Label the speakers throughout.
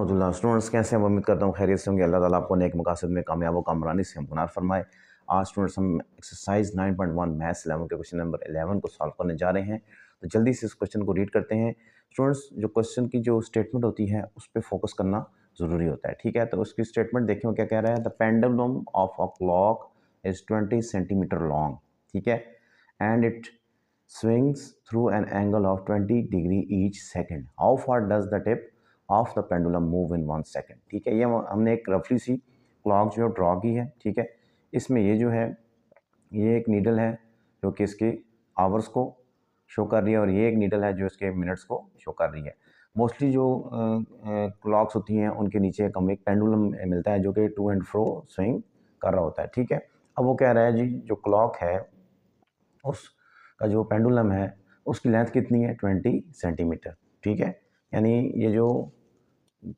Speaker 1: रहमतुल्लाह। स्टूडेंट्स कैसे हैं? उम्मीद करता हूँ खैरियत से होंगे। अल्लाह ताला आपको नेक मकासद में कामयाब व कामरानी से हमकुनार फरमाए। आज स्टूडेंट्स हम एक्सरसाइज 9.1 मैथ्स 11 के क्वेश्चन नंबर 11 को सॉल्व करने जा रहे हैं। तो जल्दी से इस क्वेश्चन को रीड करते हैं। स्टूडेंट्स, जो क्वेश्चन की जो स्टेटमेंट होती है उस पर फोकस करना ज़रूरी होता है, ठीक है। तो उसकी स्टेटमेंट देखें, वो क्या कह रहा है। The pendulum of a clock is 20 centimetre long, ठीक है, and it swings through an angle of 20 degree each second. How far does the tip of the pendulum move in 1 second? ठीक है, ये हमने एक रफली सी क्लॉक जो ड्रॉ की है, ठीक है। इसमें ये जो है, ये एक नीडल है जो कि इसके आवर्स को शो कर रही है, और ये एक नीडल है जो इसके मिनट्स को शो कर रही है। मोस्टली जो क्लॉक्स होती हैं उनके नीचे हमें एक पेंडुलम मिलता है जो कि टू एंड फ्रो स्विंग कर रहा होता है, ठीक है। अब वो कह रहा है जी, जो क्लॉक है उसका जो पेंडुलम है उसकी लेंथ कितनी है, 20 सेंटीमीटर, ठीक है। यानी ये जो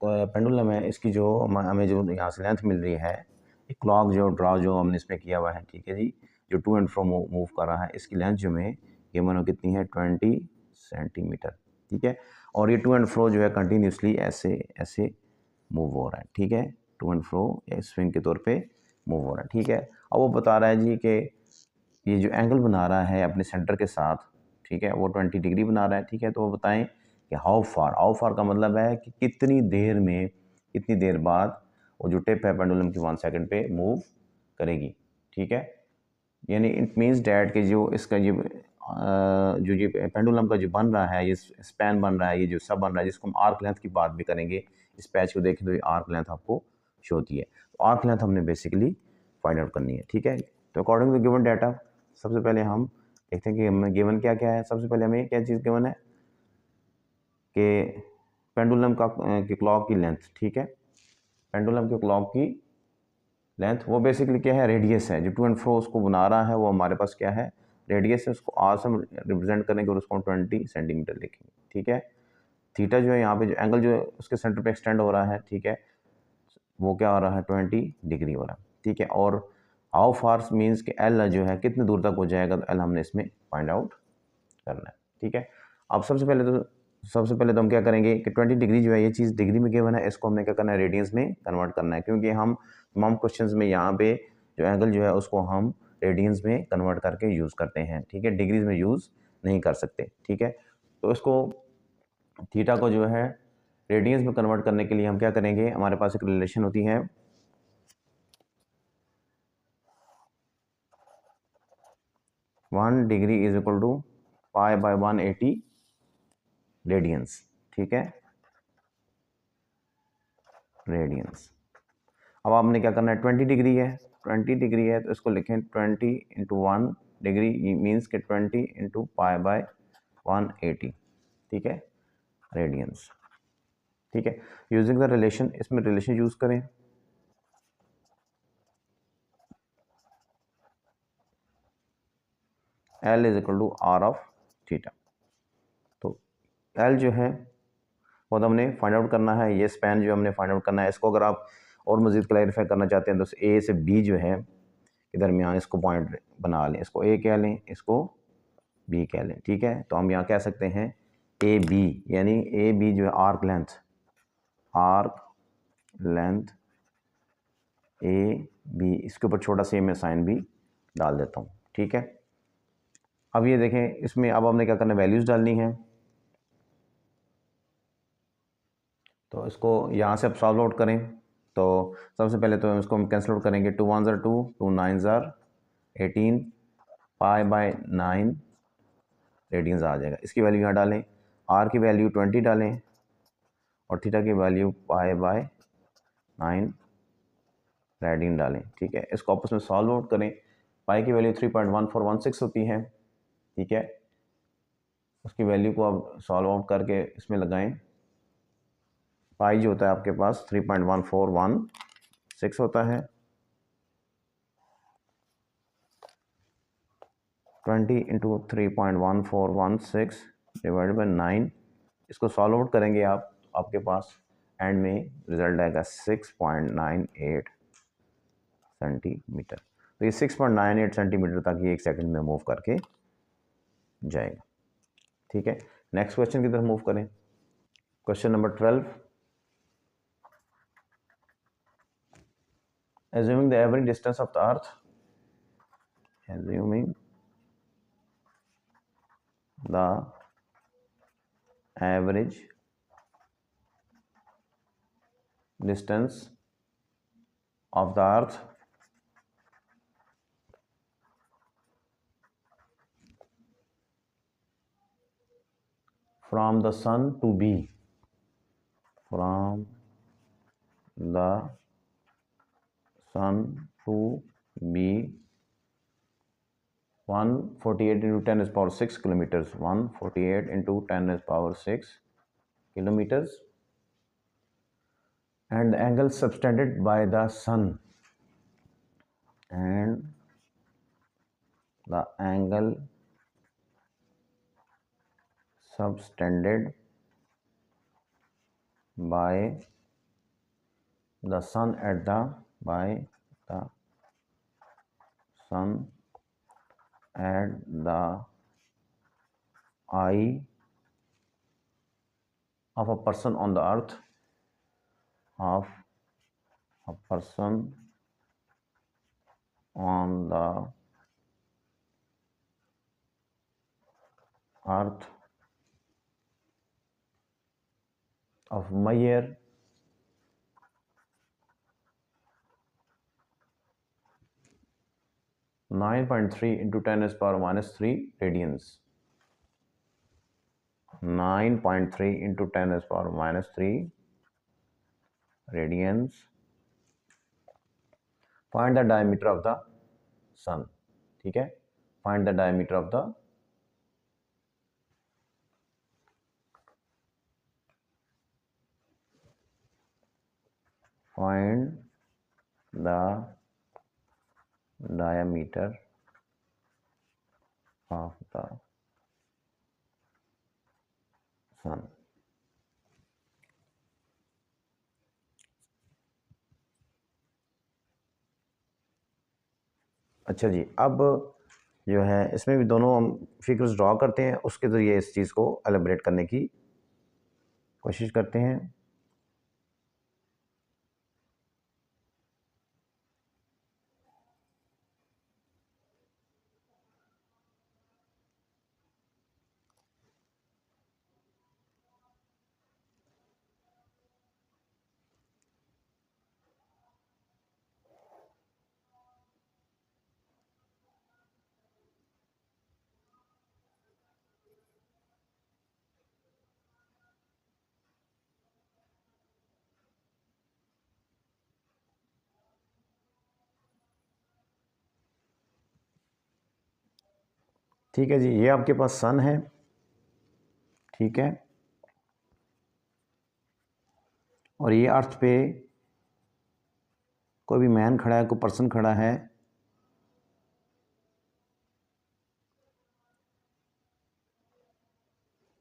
Speaker 1: पेंडुलम है इसकी जो हमें जो यहाँ से लेंथ मिल रही है, एक क्लॉक जो ड्रॉ जो हमने इसमें किया हुआ है, ठीक है जी, जो टू एंड फ्रो मूव कर रहा है, इसकी लेंथ जो में ये मानो कितनी है, 20 सेंटीमीटर, ठीक है। और ये टू एंड फ्रो जो है कंटिन्यूसली ऐसे ऐसे मूव हो रहा है, ठीक है। टू एंड फ्रो स्विंग के तौर पे मूव हो रहा है, ठीक है। अब वो बता रहा है जी कि ये जो एंगल बना रहा है अपने सेंटर के साथ, ठीक है, वो 20 डिग्री बना रहा है, ठीक है। तो वो बताएं कि हाउ फार का मतलब है कि कितनी देर में, कितनी देर बाद वो जो टिप है पेंडुलम की 1 सेकंड पे मूव करेगी, ठीक है। यानी इट मीन्स डैट कि जो इसका जो ये पेंडुलम का जो बन रहा है, ये स्पैन बन रहा है, ये जो सब बन रहा है, जिसको हम आर्क लेंथ की बात भी करेंगे। इस पैच को देखें तो ये आर्क लेंथ आपको शो होती है। तो आर्क लेंथ हमने बेसिकली फाइंड आउट करनी है, ठीक है। तो अकॉर्डिंग टू गिवन डाटा, सबसे पहले हम देखते हैं कि हमें गिवन क्या क्या है। सबसे पहले हमें क्या चीज़ गिवन है कि पेंडुलम का की क्लॉक की लेंथ, ठीक है। पेंडुलम के क्लॉक की लेंथ वो बेसिकली क्या है, रेडियस है। जो टू एंड फ्रो उसको बना रहा है वो हमारे पास क्या है, रेडियस है। उसको आर से हम रिप्रेजेंट करेंगे और उसको हम 20 सेंटीमीटर लिखेंगे, ठीक है। थीटा जो है यहाँ पे जो एंगल जो है उसके सेंटर पे एक्सटेंड हो रहा है, ठीक है, वो क्या हो रहा है, 20 डिग्री हो रहा है, ठीक है। और हाउ फार मीन्स कि एल जो है कितने दूर तक हो जाएगा, तो एल हमने इसमें फाइंड आउट करना है, ठीक है। अब सबसे पहले तो हम क्या करेंगे कि 20 डिग्री जो है ये चीज़ डिग्री में गिवन है, इसको हमने क्या करना है, रेडियंस में कन्वर्ट करना है, क्योंकि हम तमाम क्वेश्चंस में यहाँ पे जो एंगल जो है उसको हम रेडियंस में कन्वर्ट करके यूज़ करते हैं, ठीक है, डिग्रीज में यूज़ नहीं कर सकते, ठीक है। तो इसको थीटा को जो है रेडियंस में कन्वर्ट करने के लिए हम क्या करेंगे, हमारे पास एक रिलेशन होती है, one degree is equal to pi by 180 radians, ठीक है, रेडियंस। अब आपने क्या करना है, 20 डिग्री है, 20 डिग्री है तो इसको लिखें 20 इंटू 1 डिग्री मीन्स के 20 इंटू पाई बाय 180, ठीक है, रेडियंस, ठीक है। यूजिंग द रिलेशन, इसमें रिलेशन यूज करें, L is equal to R of theta. तो L जो है वो तो हमने फाइंड आउट करना है, ये स्पैन जो हमने फाइंड आउट करना है। इसको अगर आप और मज़ीद क्लैरिफाई करना चाहते हैं तो ए से बी जो है के दरमियान इसको पॉइंट बना लें, इसको ए कह लें, इसको बी कह लें, ठीक है। तो हम यहाँ कह सकते हैं ए बी, यानी ए बी जो है आर्क लेंथ ए बी, इसके ऊपर छोटा सा मैं साइन भी डाल देता हूँ, ठीक है। अब ये देखें, इसमें अब हमने क्या करना है, वैल्यूज़ डालनी है। तो इसको यहाँ से अब सॉल्व आउट करें, तो सबसे पहले तो इसको हम कैंसिल आउट करेंगे। 2 1 2, 2 9 18, पाई बाय 9 रेडियंस आ जाएगा। इसकी वैल्यू यहाँ डालें, आर की वैल्यू 20 डालें और थीटा की वैल्यू पाई बाय 9 रेडियन डालें, ठीक है। इसको आपस में सॉल्व आउट करें। पाई की वैल्यू 3.1416 होती है, ठीक है। उसकी वैल्यू को आप सॉल्व आउट करके इसमें लगाएं। पाई जो होता है आपके पास 3.1416 होता है, 20 इंटू 3.1416 डिवाइड बाई 9। इसको सॉल्व आउट करेंगे आप, आपके पास एंड में रिजल्ट आएगा 6.98 सेंटीमीटर। तो ये 6.98 सेंटीमीटर तक ये 1 सेकंड में मूव करके जाएगा, ठीक है। नेक्स्ट क्वेश्चन की तरफ मूव करें। Question number 12, assuming the average distance of the earth, assuming the average distance of the earth from the sun to be, from the sun to be 148 into 10 is power 6 kilometers, 148 into 10 is power 6 kilometers, and the angle subtended by the sun, and the angle subtended by the sun at the sun at the eye of a person on the earth, of a person on the earth of Meyer 9.3 into 10 is power minus 3 radians. 9.3 into 10 is power minus 3 radians. Find the diameter of the sun. ठीक है, find the diameter of the find the diameter of the sun. अच्छा जी, अब जो है इसमें भी दोनों हम फिगर्स ड्रॉ करते हैं, उसके ज़रिए इस चीज़ को एलिब्रेट करने की कोशिश करते हैं। ठीक है जी, ये आपके पास सन है, ठीक है, और ये अर्थ पे कोई भी मैन खड़ा है, कोई पर्सन खड़ा है,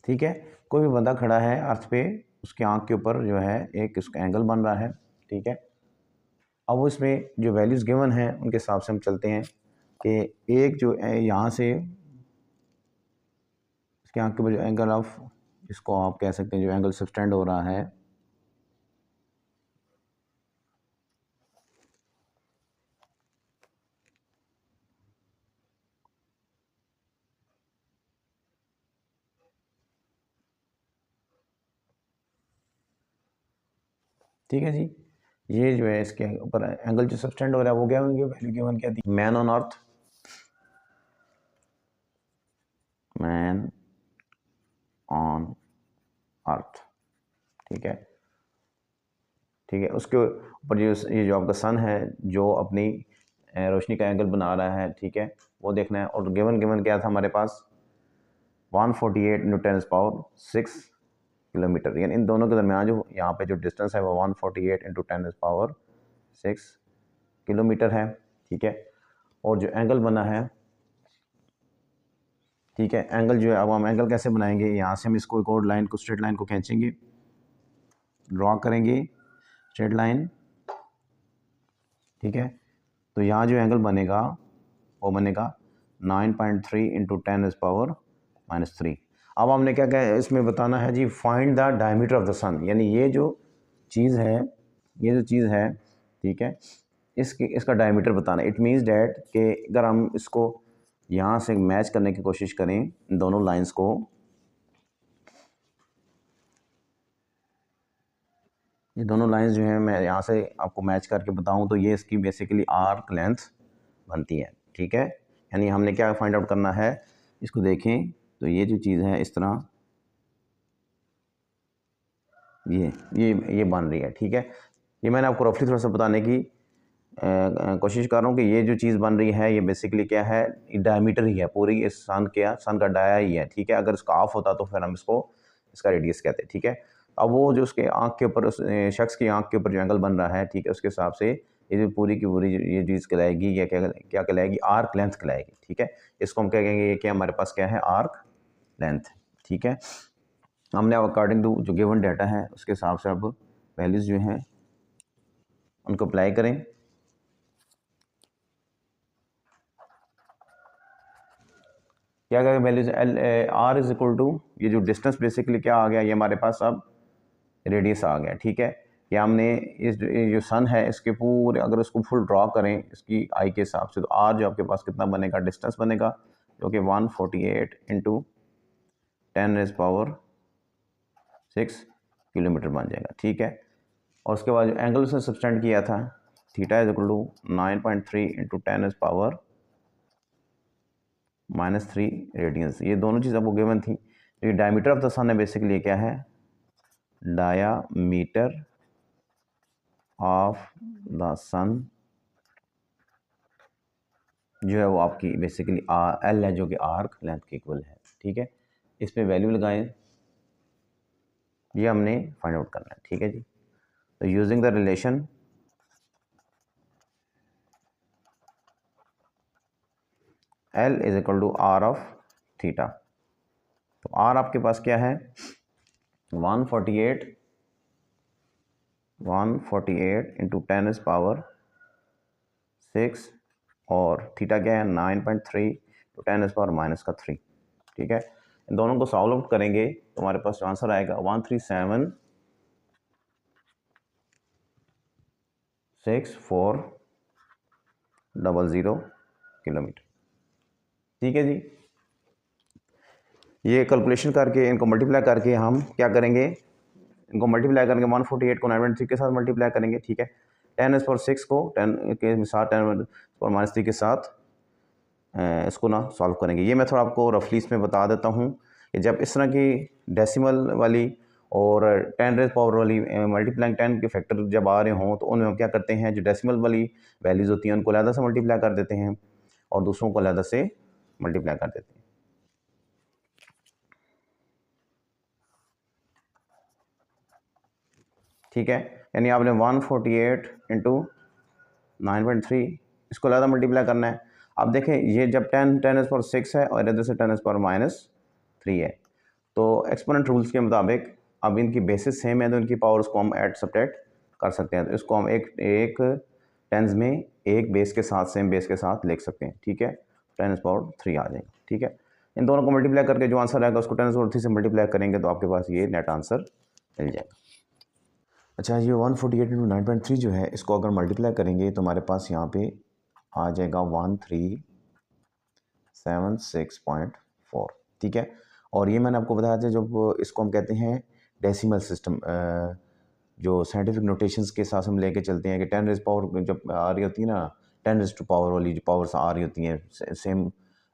Speaker 1: ठीक है, कोई भी बंदा खड़ा है अर्थ पे, उसके आँख के ऊपर जो है एक उसका एंगल बन रहा है, ठीक है। अब वो इसमें जो वैल्यूज़ गिवन हैं उनके हिसाब से हम चलते हैं कि एक जो यहाँ से इसके आँख के ऊपर जो एंगल ऑफ, इसको आप कह सकते हैं जो एंगल सब्सटेंड हो रहा है, ठीक है जी, ये जो है इसके ऊपर एंगल जो सब्सटेंड हो रहा है वो क्या होंगे, वैल्यू गिवन क्या थी, man on earth, man on earth, ठीक है, ठीक है। उसके ऊपर जो ये जो आपका सन है जो अपनी रोशनी का एंगल बना रहा है, ठीक है, वो देखना है। और गिवन क्या था हमारे पास 148 इंटू 10 पावर 6 किलोमीटर, यानी इन दोनों के दरमियान जो यहाँ पे जो डिस्टेंस है वो 148 इंटू 10 पावर 6 किलोमीटर है, ठीक है। और जो एंगल बना है, ठीक है, एंगल जो है, अब हम एंगल कैसे बनाएंगे, यहाँ से हम इसको एक और लाइन को, स्ट्रेट लाइन को खींचेंगे, ड्रॉ करेंगे स्ट्रेट लाइन, ठीक है। तो यहाँ जो एंगल बनेगा वो बनेगा 9.3 इंटू 10 पावर माइनस 3। अब हमने क्या क्या इसमें बताना है जी, find the diameter of the sun, यानी ये जो चीज़ है, ठीक है, इसका डायमीटर बताना। इट मीन्स डैट कि अगर हम इसको यहाँ से मैच करने की कोशिश करें इन दोनों लाइंस को, ये दोनों लाइंस जो हैं मैं यहाँ से आपको मैच करके बताऊँ तो ये इसकी बेसिकली आर्क लेंथ बनती है। ठीक है, यानी हमने क्या फाइंड आउट करना है, इसको देखें तो ये जो चीज़ है इस तरह ये बन रही है। ठीक है, ये मैंने आपको रफली थोड़ा सा बताने की कोशिश कर रहा हूँ कि ये जो चीज़ बन रही है ये बेसिकली क्या है, डायमीटर ही है पूरी, इस सन का डाया ही है। ठीक है, अगर इसका ऑफ होता तो फिर हम इसका रेडियस कहते हैं। ठीक है, अब वो जो उसके आँख के ऊपर, उस शख्स की आँख के ऊपर जो एंगल बन रहा है, ठीक है, उसके हिसाब से ये जो पूरी की पूरी ये चीज़ कहलाएगी, या क्या कहलाएगी, आर्क लेंथ कहलाएगी। ठीक है, इसको हम क्या कहेंगे, ये क्या हमारे पास क्या है, आर्क लेंथ। ठीक है, हमने अब अकॉर्डिंग टू जो गिवन डाटा है उसके हिसाब से अब वैल्यूज़ जो हैं उनको अप्लाई करें। क्या करें, values R is equal to, ये जो डिस्टेंस बेसिकली क्या आ गया, ये हमारे पास अब रेडियस आ गया। ठीक है, ये हमने ये जो सन है इसके पूरे अगर इसको फुल ड्रॉ करें इसकी आई के हिसाब से, तो आर जो आपके पास कितना बनेगा, डिस्टेंस बनेगा जो कि 148 इंटू 10⁻6 किलोमीटर बन जाएगा। ठीक है, और उसके बाद जो एंगल उसने सब्सटेंड किया था, theta is equal to 9.3 into 10⁻³ radians. ये दोनों चीज़ आपको गिवन थी। ये डायमीटर ऑफ द सन है बेसिकली क्या है, डायामीटर ऑफ द सन जो है वो आपकी बेसिकली एल है जो कि आर्क लेंथ के इक्वल है। ठीक है, इस पे वैल्यू लगाएं, ये हमने फाइंड आउट करना है। ठीक है जी, तो using the relation L is equal to R of theta, तो आर आपके पास क्या है, 148 इंटू 10⁻6 और थीटा क्या है 9.3 तो 10⁻⁻3। ठीक है, इन दोनों को सॉल्व आउट करेंगे तो हमारे पास आंसर आएगा 137,6400 किलोमीटर। ठीक है जी, ये कैलकुलेशन करके इनको मल्टीप्लाई करके हम क्या करेंगे, इनको मल्टीप्लाई करेंगे 148 को 9.3 के साथ मल्टीप्लाई करेंगे। ठीक है, 10⁻6 को 10 के साथ 10⁻³ के साथ इसको ना सॉल्व करेंगे। ये मैं थोड़ा आपको रफली इसमें बता देता हूँ कि जब इस तरह की डेसिमल वाली और 10⁻⁻ वाली मल्टीप्लाइंग 10 के फैक्टर जब आ रहे हों तो उनमें हम क्या करते हैं, जो डेसिमल वाली वैल्यूज़ होती हैं उनको अलग से मल्टीप्लाई कर देते हैं और दूसरों को अलग से मल्टीप्लाई कर देते हैं। ठीक है, यानी आपने 148 इंटू 9.3 इसको अलग मल्टीप्लाई करना है। अब देखें ये जब 10⁻6 है और इधर से 10⁻³ है, तो एक्सपोनेंट रूल्स के मुताबिक अब इनकी बेसिस सेम है तो इनकी पावर्स को हम ऐड सब्ट्रैक्ट कर सकते हैं। तो इसको हम एक टेंस में एक बेस के साथ सेम बेस के साथ लिख सकते हैं। ठीक है, 10⁻³ आ जाएगा। ठीक है, इन दोनों को मल्टीप्लाई करके जो आंसर आएगा उसको 10⁻³ से मल्टीप्लाई करेंगे तो आपके पास ये नेट आंसर मिल जाएगा। अच्छा, ये 148 इंटू 9.3 जो है इसको अगर मल्टीप्लाई करेंगे तो हमारे पास यहाँ पे आ जाएगा 1376.4। ठीक है, और ये मैंने आपको बताया था जब इसको हम कहते हैं डेसिमल सिस्टम, जो साइंटिफिक नोटेशंस के साथ हम लेके चलते हैं कि 10 रेज़ पावर जब आ रही होती है ना, 10 रेज़ टू पावर वाली जो पावर्स आ रही होती हैं सेम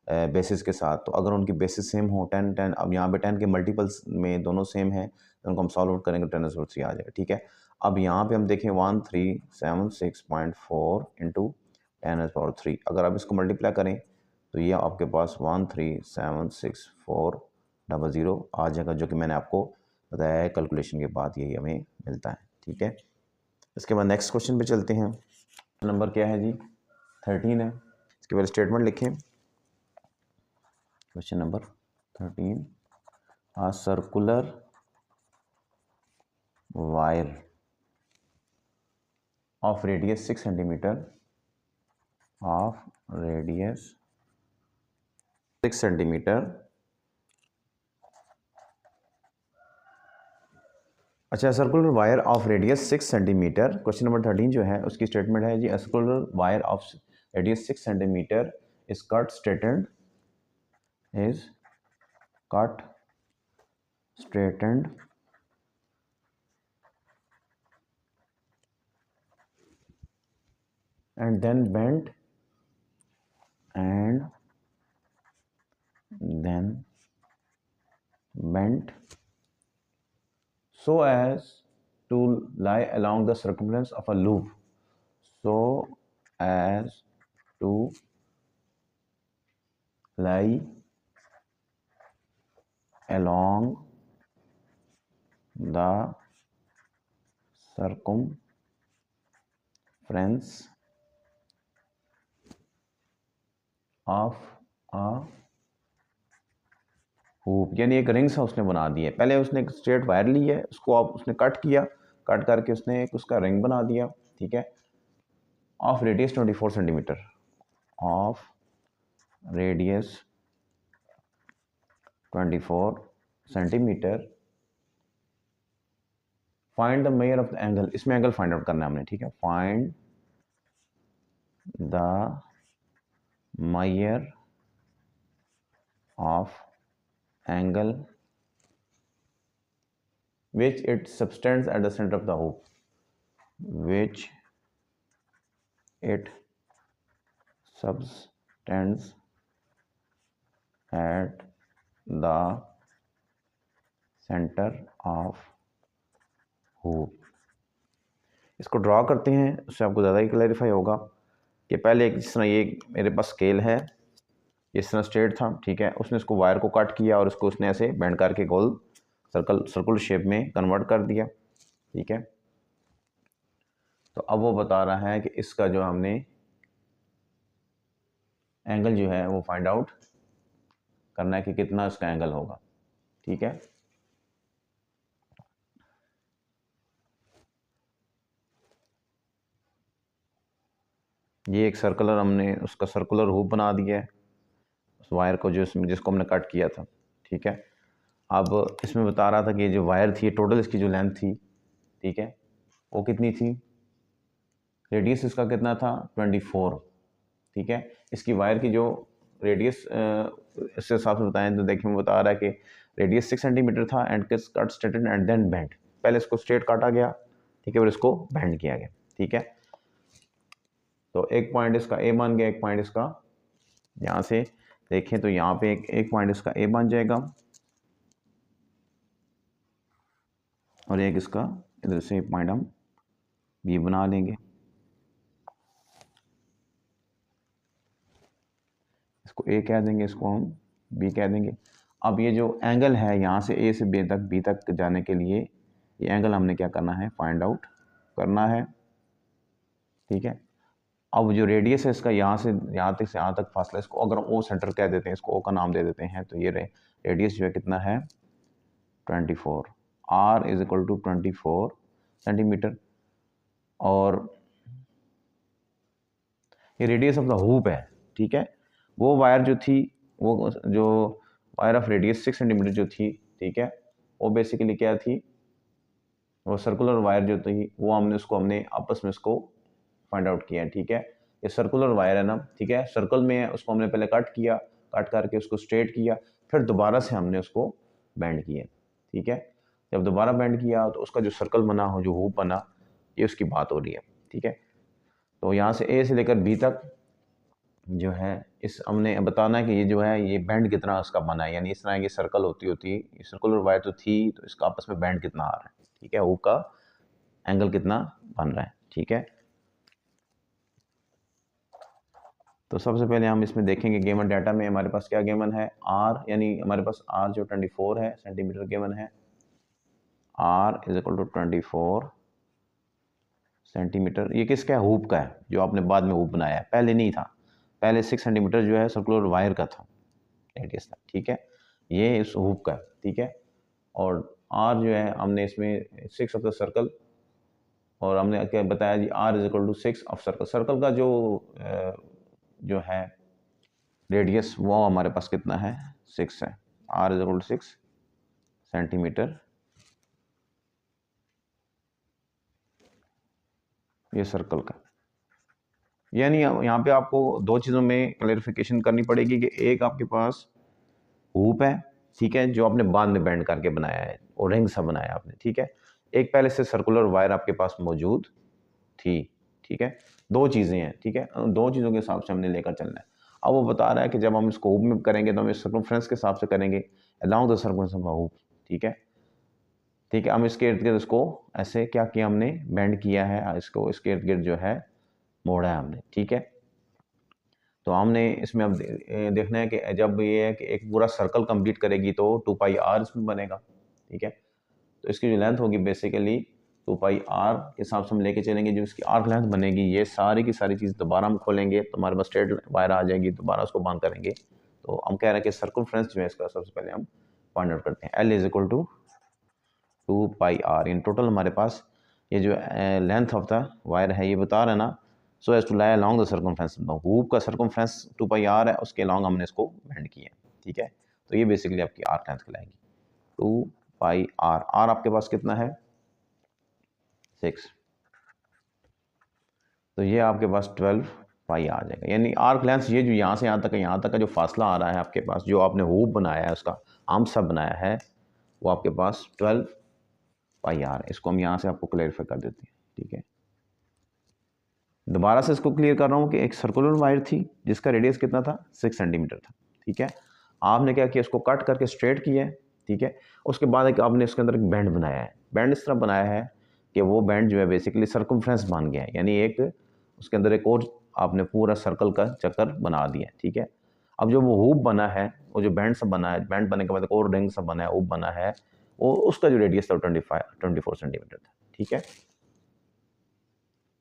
Speaker 1: बेसिस के साथ, तो अगर उनकी बेसिस सेम हो 10 अब यहाँ पे 10 के मल्टीपल्स में दोनों सेम है तो उनको हम सॉल्व आउट करेंगे 10⁻³ आ जाएगा। ठीक है, अब यहाँ पे हम देखें 1376.4 इंटू 10⁻³ अगर आप इसको मल्टीप्लाई करें तो ये आपके पास 1376400 आ जाएगा, जो कि मैंने आपको बताया है कैलकुलेशन के बाद यही हमें मिलता है। ठीक है, इसके बाद नेक्स्ट क्वेश्चन पे चलते हैं। नंबर क्या है जी, 13 है। इसके बाद स्टेटमेंट लिखें, question number 13, a circular wire of radius 6 centimeter अच्छा, circular wire of radius 6 centimetre, question number 13 जो है उसकी स्टेटमेंट है जी, circular wire of radius 6 centimetre is cut straightened and then bent so as to lie along the circumference of a loop, so as to lie along the circumference of a hoop, यानी एक ring सा उसने बना दी है। पहले उसने एक straight wire ली है, उसको आप उसने कट किया, कट करके उसने एक उसका रिंग बना दिया, ठीक है, of radius 24 centimetre, of radius 24 centimetre. Find the measure of the angle, इसमें एंगल फाइंड आउट करना है हमने, ठीक है, find the measure of angle which it subtends at the center of the hoop, which it subtends at the center of hoop। इसको draw करते हैं, उससे आपको ज़्यादा ही क्लैरिफाई होगा कि पहले एक जिस तरह ये मेरे पास स्केल है, इस तरह स्ट्रेट था, ठीक है, उसने इसको वायर को कट किया और उसको उसने ऐसे बेंड करके गोल सर्कुलर शेप में कन्वर्ट कर दिया, ठीक है। तो अब वो बता रहा है कि इसका जो हमने एंगल जो है वो फाइंड आउट करना है कि कितना इसका एंगल होगा, ठीक है। ये एक सर्कुलर हमने उसका सर्कुलर हुप बना दिया है उस वायर को जिसको हमने कट किया था, ठीक है। अब इसमें बता रहा था कि जो वायर थी टोटल इसकी जो लेंथ थी, ठीक है, वो कितनी थी, रेडियस इसका कितना था 24, ठीक है। इसकी वायर की जो रेडियस इससे हिसाब से बताएं तो देखिए मैं बता रहा है कि रेडियस 6 सेंटीमीटर था and cut straightened and then bend, पहले इसको स्ट्रेट काटा गया, ठीक है, फिर इसको बेंड किया गया, ठीक है। तो एक पॉइंट इसका ए बन गया, एक पॉइंट इसका, यहाँ से देखें तो यहाँ पे एक पॉइंट इसका ए बन जाएगा और एक इसका इधर से पॉइंट हम बी बना लेंगे, इसको ए कह देंगे, इसको हम बी कह देंगे। अब ये जो एंगल है यहाँ से ए से बी तक जाने के लिए ये एंगल हमने क्या करना है, फाइंड आउट करना है, ठीक है। अब जो रेडियस है इसका यहाँ से यहाँ तक फासला, इसको अगर ओ सेंटर कह देते हैं, इसको ओ का नाम दे देते हैं, तो ये रेडियस जो है कितना है 24, R is equal to 24 centimetre. और ये रेडियस ऑफ द हुप है, ठीक है। वो वायर जो थी, वो जो वायर ऑफ रेडियस 6 सेंटीमीटर जो थी, ठीक है, वो बेसिकली क्या थी, वो सर्कुलर वायर जो थी वो हमने आपस में इसको फाइंड आउट किया, ठीक है। ये सर्कुलर वायर है ना, ठीक है, सर्कल में है, उसको हमने पहले कट किया, कट करके उसको स्ट्रेट किया, फिर दोबारा से हमने उसको बेंड किया, ठीक है। जब दोबारा बेंड किया तो उसका जो सर्कल बना हो, जो हुप बना, ये उसकी बात हो रही है, ठीक है। तो यहाँ से ए से लेकर बी तक जो है इस हमने बताना है कि ये जो है ये बैंड कितना उसका बना है, यानी इस तरह की सर्कल होती ये सर्कुलर वायर तो थी, तो इसका आपस में बैंड कितना आ रहा है, ठीक है, हुप का एंगल कितना बन रहा है, ठीक है। तो सबसे पहले हम इसमें देखेंगे गिवन डाटा में हमारे पास क्या गिवन है, आर, यानी हमारे पास आर जो 24 है सेंटीमीटर गिवन है, R is equal to 24 centimetre. ये किसका है, हुप का है, जो आपने बाद में हुप बनाया है, पहले नहीं था, पहले 6 सेंटीमीटर जो है सर्कुलर वायर का था, रेडियस था, ठीक है, ये इस हुप का, ठीक है। और आर जो है हमने इसमें 6 ऑफ द सर्कल, और हमने क्या बताया जी, r is equal to 6 of circle, circle का जो है रेडियस वो हमारे पास कितना है 6 है, R is equal to 6 centimetre ये सर्कल का। यानी यहाँ पे आपको दो चीज़ों में क्लैरिफिकेशन करनी पड़ेगी कि एक आपके पास हुप है, ठीक है, जो आपने बाद में बेंड करके बनाया है और रिंग सा बनाया आपने, ठीक है। एक पहले से सर्कुलर वायर आपके पास मौजूद थी, ठीक है। दो चीज़ें हैं, ठीक है, दो चीज़ों के हिसाब से हमने लेकर चलना है। अब वो बता रहा है कि जब हम इसको हुप में करेंगे तो हम इस सर्कमफ्रेंस के हिसाब से करेंगे along the circumference of hoop, ठीक है। ठीक है, हम इसके इर्द गिर्द इसको ऐसे क्या किया हमने, बेंड किया है, इसको इसके इर्द गिर्द जो है मोड़ा है हमने, ठीक है। तो हमने इसमें अब देखना है कि जब ये है कि एक पूरा सर्कल कंप्लीट करेगी तो 2 पाई आर इसमें बनेगा, ठीक है। तो इसकी जो लेंथ होगी बेसिकली 2 पाई आर के हिसाब से हम लेके चलेंगे। जो इसकी आर्क लेंथ बनेगी, ये सारी की सारी चीज़ दोबारा हम खोलेंगे तो हमारे पास स्ट्रेट वायर आ जाएगी, दोबारा उसको बांध करेंगे। तो हम कह रहे हैं कि सर्कमफ्रेंस जो है इसका सबसे पहले हम फाइंड आउट करते हैं। L = 2 pi R. In total हमारे पास ये जो लेंथ ऑफ द वायर है ये बता रहा है ना, so as to lie along the circumference. Hoop का सर्कमफ्रेंस 2 पाई आर है, उसके अलॉन्ग हमने इसको बेंड किया, ठीक है। तो ये बेसिकली आपकी आर्क लेंथ कहलाएगी 2 पाई आर। आर आपके पास कितना है 6, तो ये आपके पास 12 पाई आ जाएगा। यानी आर्क लेंथ ये जो यहाँ से यहाँ तक है, यहाँ तक का जो फासला आ रहा है आपके पास, जो आपने हुप बनाया है उसका आर्म सा बनाया है, वो आपके पास 12 पाई आर है। इसको हम यहाँ से आपको क्लियरिफाई कर देते हैं, ठीक है। दोबारा से इसको क्लियर कर रहा हूँ कि एक सर्कुलर वायर थी जिसका रेडियस कितना था 6 सेंटीमीटर था, ठीक है। आपने क्या किया, इसको कट करके स्ट्रेट किया है, ठीक है। उसके बाद एक आपने इसके अंदर एक बैंड बनाया है। बैंड इस तरह बनाया है कि वो बैंड जो है बेसिकली सर्कमफ्रेंस बन गया है, यानी एक उसके अंदर एक और आपने पूरा सर्कल का चक्कर बना दिया, ठीक है। अब जो वो हुप बना है, वो जो बैंड सा बना है, बैंड बनने के बाद एक और रिंग सा बना है, हुप बना है, वो उसका जो रेडियस था 24 सेंटीमीटर था, ठीक है।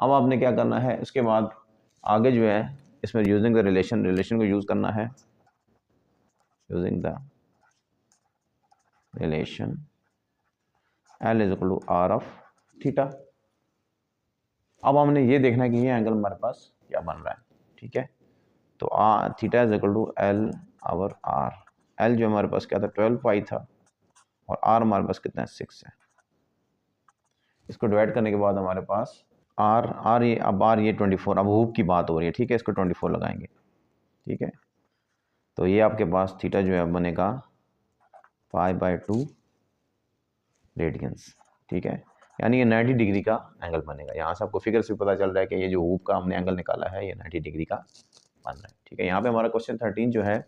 Speaker 1: अब आपने क्या करना है, इसके बाद आगे जो है इसमें यूजिंग द रिलेशन को यूज़ करना है, using the relation L = R of theta. अब हमने ये देखना है कि ये एंगल हमारे पास क्या बन रहा है, ठीक है। तो थीटा = L/R। L जो हमारे पास क्या था 12 पाई था और R हमारे पास कितना है 6 है। इसको डिवाइड करने के बाद हमारे पास R ये अब R ये 24, अब हुप की बात हो रही है, ठीक है। इसको 24 लगाएंगे, ठीक है। तो ये आपके पास थीटा जो है बनेगा π/2 रेडियंस, ठीक है। यानी ये 90 डिग्री का एंगल बनेगा। यहाँ से आपको फिगर से पता चल रहा है कि ये जो हुप का हमने एंगल निकाला है ये 90 डिग्री का बन रहा है, ठीक है। यहाँ पे हमारा क्वेश्चन 13 जो है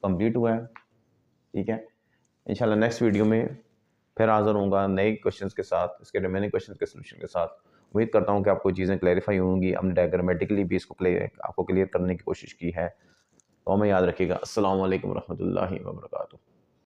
Speaker 1: कंप्लीट हुआ है, ठीक है। इंशाल्लाह नेक्स्ट वीडियो में फिर हाज़िर होऊंगा नए क्वेश्चंस के साथ, इसके रिमेनिंग क्वेश्चंस के सोल्यूशन के साथ। उम्मीद करता हूँ कि आपको चीज़ें क्लैरिफाई होंगी। हमने डायग्रामेटिकली भी इसको आपको क्लियर करने की कोशिश की है। तो हमें याद रखिएगा। अस्सलाम वालेकुम रहमतुल्लाहि व बरकातुहू।